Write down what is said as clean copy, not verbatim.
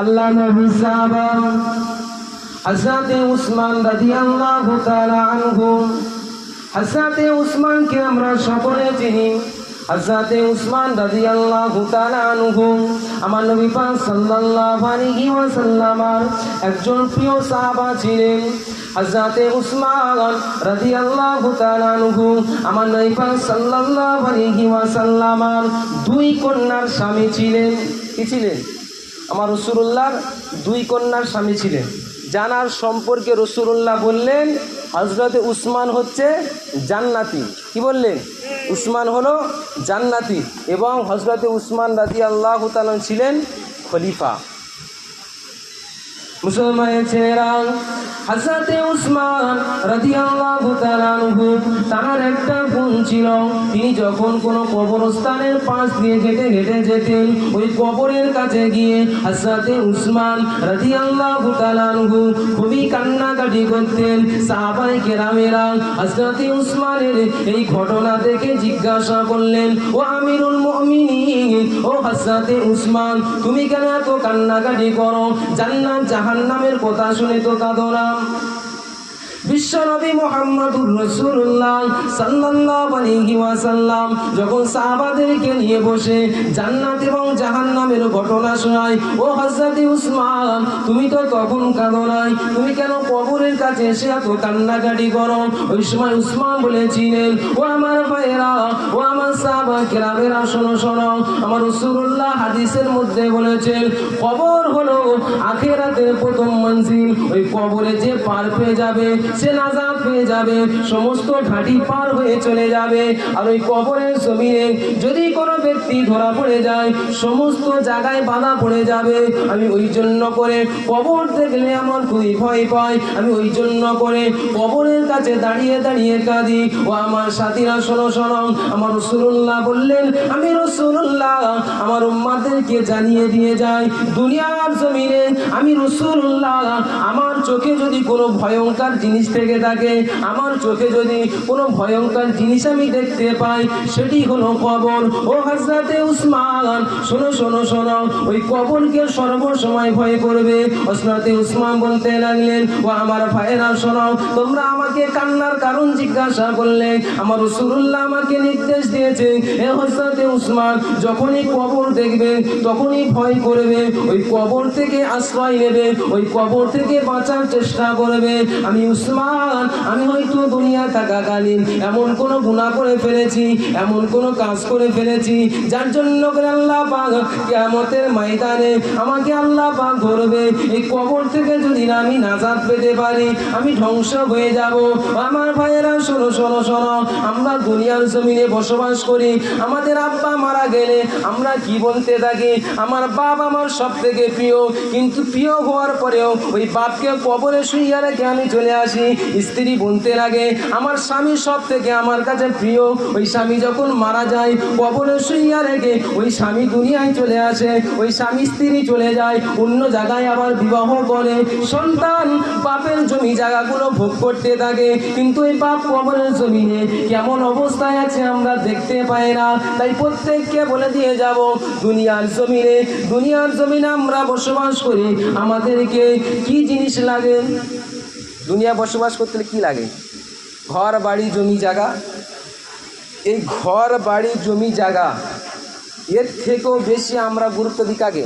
আল্লাহ নবী সাহাবা হযরত উসমান রাদিয়াল্লাহু তাআলা আনহু। হযরত উসমানকে আমরা সকলে চিনি। হযরত উসমান রাদিয়াল্লাহু তাআলা আনহু আমার নবী পাক সাল্লাল্লাহু আলাইহি ওয়াসাল্লামের একজন প্রিয় সাহাবা ছিলেন। হযরত উসমান রাদিয়াল্লাহু তাআলা আনহু আমার নবী পাক সাল্লাল্লাহু আলাইহি ওয়াসাল্লামের দুই কন্যার স্বামী ছিলেন। কি ছিলেন? আমার রাসূলুল্লাহর দুই কন্যার স্বামী ছিলেন। জানার সম্পর্কে রাসূলুল্লাহ বললেন হযরত উসমান হচ্ছে জান্নাতি। কি বললেন? উসমান হলো জান্নাতি এবং হযরত উসমান রাদিয়াল্লাহু তাআলা ছিলেন খলিফা। মুসলমানের ছেলেরা, হযরত উসমান রাদিয়াল্লাহু তাআলা আনহু তার একটা গুণ ছিল, তিনি যখন কোনো কবরস্থানের পাশ দিয়ে হেঁটে হেঁটে যেতেন, ওই কবরের কাছে গিয়ে হযরত উসমান রাদিয়াল্লাহু তাআলা আনহু খুবই কান্নাকাটি করতেন। সাহাবায়ে কেরামেরা হযরত উসমানের এই ঘটনা দেখে জিজ্ঞাসা করলেন, ও আমিরুল মুমিনিন, ও হযরত উসমান, তুমি কেন এত কান্নাকাটি করো? জান্নাত জাহান্নামের কথা শুনে তো কাঁদো না। বিশ্বনবী মুহাম্মদুর রাসূলুল্লাহ সাল্লাল্লাহু আলাইহি ওয়াসাল্লাম যখন সাহাবাদেরকে নিয়ে বসে জান্নাত এবং জাহান্নামের ঘটনা শোনায়, ও হযরত উসমান, তুমি তো তখন কাঁদো নাই, তুমি কেন কবরের কাছে এসে এত কান্নাকাটি করো? ওই সময় উসমান বলেছিলেন, ও আমার ভাইয়েরা, ও আমার সাহাবা কেরামেরা, শোনো শোনো, আমার রাসূলুল্লাহ হাদিসের মধ্যে বলেছেন, কবর হলো আখিরাতের প্রথম মঞ্জিল। ওই কবরে যে পার পেয়ে যাবে সে নাজাত পেয়ে যাবে, সমস্ত ঘাটি পার হয়ে চলে যাবে। আর ওই কবরের জমিনে যদি কোনো ব্যক্তি ধরা পড়ে যায়, সমস্ত জায়গায় বাধা পড়ে যাবে। আমি ওই জন্য করে কবর দেখলে আমার খুবই ভয় পাই, আমি ওই জন্য করে কবরের কাছে দাঁড়িয়ে দাঁড়িয়ে কাঁদি। ও আমার সাথীরা, শোনো শোনো, আমার রাসূলুল্লাহ বললেন, আমি রাসূলুল্লাহ আমার উম্মতদেরকে জানিয়ে দিয়ে যাই, দুনিয়ার জমিনে আমি রাসূলুল্লাহ আমার চোখে যদি কোনো ভয়ঙ্কর জিনিস থেকে থাকে, আমার চোখে যদি কোনো ভয়ঙ্কর জিনিস আমি দেখতে পাই, সেটি হলো কবর। ও হযরত উসমান, শোনো শোনো শোনো, ওই কবরকে সর্বসময় ভয় করবে। হযরত উসমান বলতে লাগলেন, ও আমার ভাইয়েরা শোনো, তোমরা আমাকে কান্নার কারণ জিজ্ঞাসা করলে, আমার রাসূলুল্লাহ আমাকে নির্দেশ দিয়েছে, এ হযরত উসমান, যখনই কবর দেখবে তখনই ভয় করবে, ওই কবর থেকে আশ্রয় নেবে, ওই কবর থেকে বাঁচার চেষ্টা করবে। আমি উসমান, আমি হয়তো দুনিয়া থাকাকালীন এমন কোন গুনাহ করে ফেলেছি, এমন কোন কাজ করে ফেলেছি, যার জন্য আল্লাহ পাক কিয়ামতের ময়দানে আমাকে আল্লাহ পাক ধরবে। এই কবর থেকে যদি আমি নাজাত পেতে পারি, আমি ধ্বংস হয়ে যাব। আমার ভাইয়েরা, শোনো শোনো শোনো, আমরা দুনিয়ার জমিনে বসবাস করি, আমাদের আব্বা মারা গেলে আমরা কি বলতে থাকি? আমার বাপ আমার সব থেকে প্রিয়, কিন্তু প্রিয় হওয়ার পরেও ওই বাপকে কবরে শুইয়া রেখে আমি চলে আসি। স্ত্রী বলতে লাগে, আমার স্বামী সব থেকে আমার কাছে প্রিয়, ওই স্বামী যখন মারা যায় কবরে শুইয়া রেখে ওই স্বামী দুনিয়ায় চলে আসে, ওই স্বামী স্ত্রী চলে যায় অন্য জায়গায় আবার বিবাহ করে, সন্তান বাপের জমি জায়গাগুলো ভোগ করতে থাকে, কিন্তু এই বাপ কবরের জমিনে কেমন অবস্থায় আছে আমরা দেখতে পাই না। তাই প্রত্যেককে বলে দিয়ে যাব, দুনিয়ার জমিনে আমরা বসবাস করি, আমাদেরকে কি জিনিস লাগে? দুনিয়া বসবাস করতে কি লাগে? ঘর বাড়ি জমি জায়গা। এই ঘর বাড়ি জমি জায়গা এর থেকেও বেশি আমরা গুরুত্ব দিই কাকে?